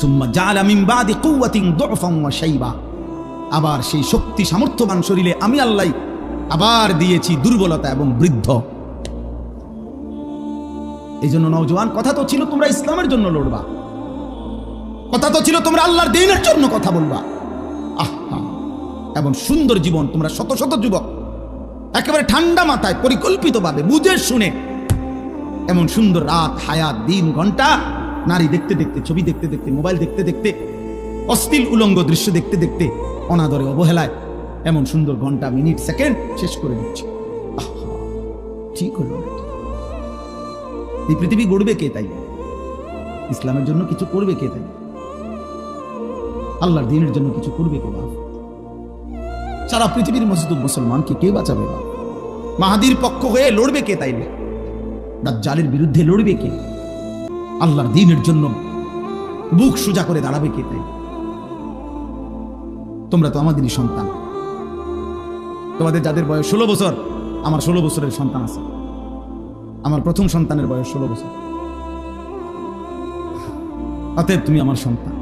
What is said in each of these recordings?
সুম্মা জাআলা মিন বাদি কুওয়াতিন দুফান ওয়া শাইবা, আবার সেই শক্তি সামর্থ্যবান শরীরে আমি আল্লাহ আবার দিয়েছি দুর্বলতা এবং বৃদ্ধ। এই জন্য নওজোয়ান, কথা তো ছিল তোমরা ইসলামের জন্য লড়বা, কথা তো ছিল তোমরা আল্লাহর দ্বীনের জন্য কথা বলবা। আহা, এবং সুন্দর জীবন, তোমরা শত শত যুবক একেবারে ঠান্ডা মাথায় পরিকল্পিতভাবে বুঝে শুনে এমন সুন্দর রাত, হায়াত, দিন, ঘন্টা, নারী দেখতে দেখতে, ছবি দেখতে দেখতে, মোবাইল দেখতে দেখতে, অশ্লীল উলঙ্গ দৃশ্য দেখতে দেখতে, অনাদরে অবহেলায় এমন সুন্দর ঘন্টা, মিনিট, সেকেন্ড শেষ করে দিচ্ছে। ঠিক হলো না? এই পৃথিবী গড়বে কে? তাই ইসলামের জন্য কিছু করবে কে? তাই আল্লাহর দ্বীনের জন্য কিছু করবে কে? বাপ, সারা পৃথিবীর মজদুর মুসলমানকে কে বাঁচাবে? বাপ, মাহাদির পক্ষ হয়ে লড়বে কে? তাইলে দাজ্জালের বিরুদ্ধে লড়বে কে? আল্লাহর দ্বীনের জন্য বুক সোজা করে দাঁড়াবে কে? তাই তোমরা তো আমাদেরই সন্তান। তোমাদের যাদের বয়স 16 বছর, আমার 16 বছরের সন্তান আছে। আমার প্রথম সন্তানের বয়স 16 বছর। অতএব তুমি আমার সন্তান।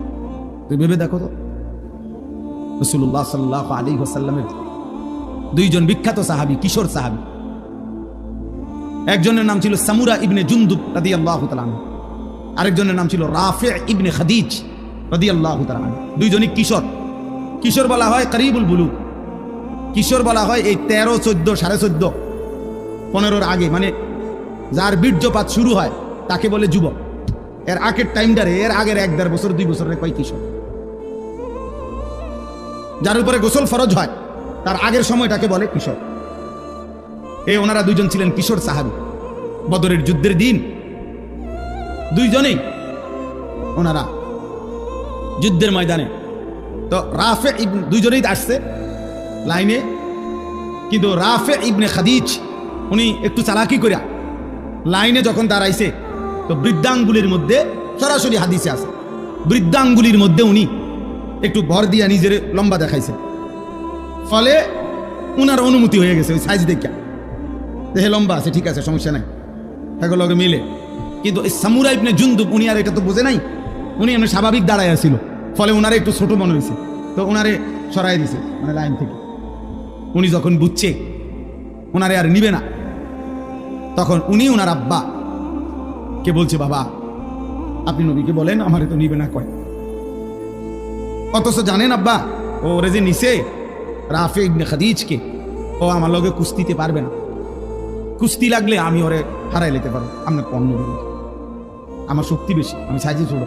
তুমি ভেবে দেখো তো, রাসূলুল্লাহ সাল্লাল্লাহু আলাইহি ওয়াসাল্লামের দুইজন বিখ্যাত সাহাবী, কিশোর সাহাবী, একজনের নাম ছিল সামুরা ইবনে জুনদুব রাদিয়াল্লাহু তাআলা আনহু, আরেকজনের নাম ছিল রাফি ইবনে খাদিজ রাদিয়াল্লাহু তাআলা আনহু। দুইজনই কিশোর। কিশোর বলা হয় করিবুল বুলুগ, কিশোর বলা হয় এই 13, 14, 14.5, 15-র আগে, মানে যার বীর্যপাত শুরু হয় তাকে বলে যুবক। এর আগের টাইমটারে, এর আগের 1-1.5 বছর, 2 বছরের কয় কিশোর। যার উপরে গোসল ফরজ হয় তার আগের সময়টাকে বলে কিশোর। এই ওনারা দুইজন ছিলেন কিশোর সাহাবী। বদরের যুদ্ধের দিন দুইজনেই ওনারা যুদ্ধের ময়দানে, তো রাফে দুইজনেই আসছে লাইনে, কিন্তু রাফে ইবনে খাদিজ উনি একটু চালাকি করে লাইনে যখন দাঁড়াইছে, তো বৃদ্ধাঙ্গুলির মধ্যে, সরাসরি হাদিসে আছে, বৃদ্ধাঙ্গুলির মধ্যে উনি একটু ভর দিয়া নিজের লম্বা দেখাইছে, ফলে উনার অনুমতি হয়ে গেছে ওই সাইজ দেখা, দেহে লম্বা আছে, ঠিক আছে, সমস্যা নাই, এগুলো মিলে। কিন্তু এই সামুরা ইবনে জুনদুব উনি আর এটা তো বোঝে নাই, উনি এমনি স্বাভাবিক দাঁড়ায় আসছিল, ফলে ওনারে একটু ছোট মনে হয়েছে, তো ওনারে সরাই দিছে মানে লাইন থেকে। উনি যখন বুঝছে ওনারে আর নিবে না, তখন উনি ওনার আব্বা কে বলছে, বাবা আপনি নবীকে বলেন আমারে তো নিবে না কয়। অথচ জানেন আব্বা, ও ওরে যে নিছে রাফে ইবনে খাদিজকে, ও আমার লগে কুস্তিতে পারবে না, কুস্তি লাগলে আমি ওরে হারাই লেতে পারবো, আপনার কম নেবেন, আমার শক্তি বেশি, আমি সাইজে ছোট।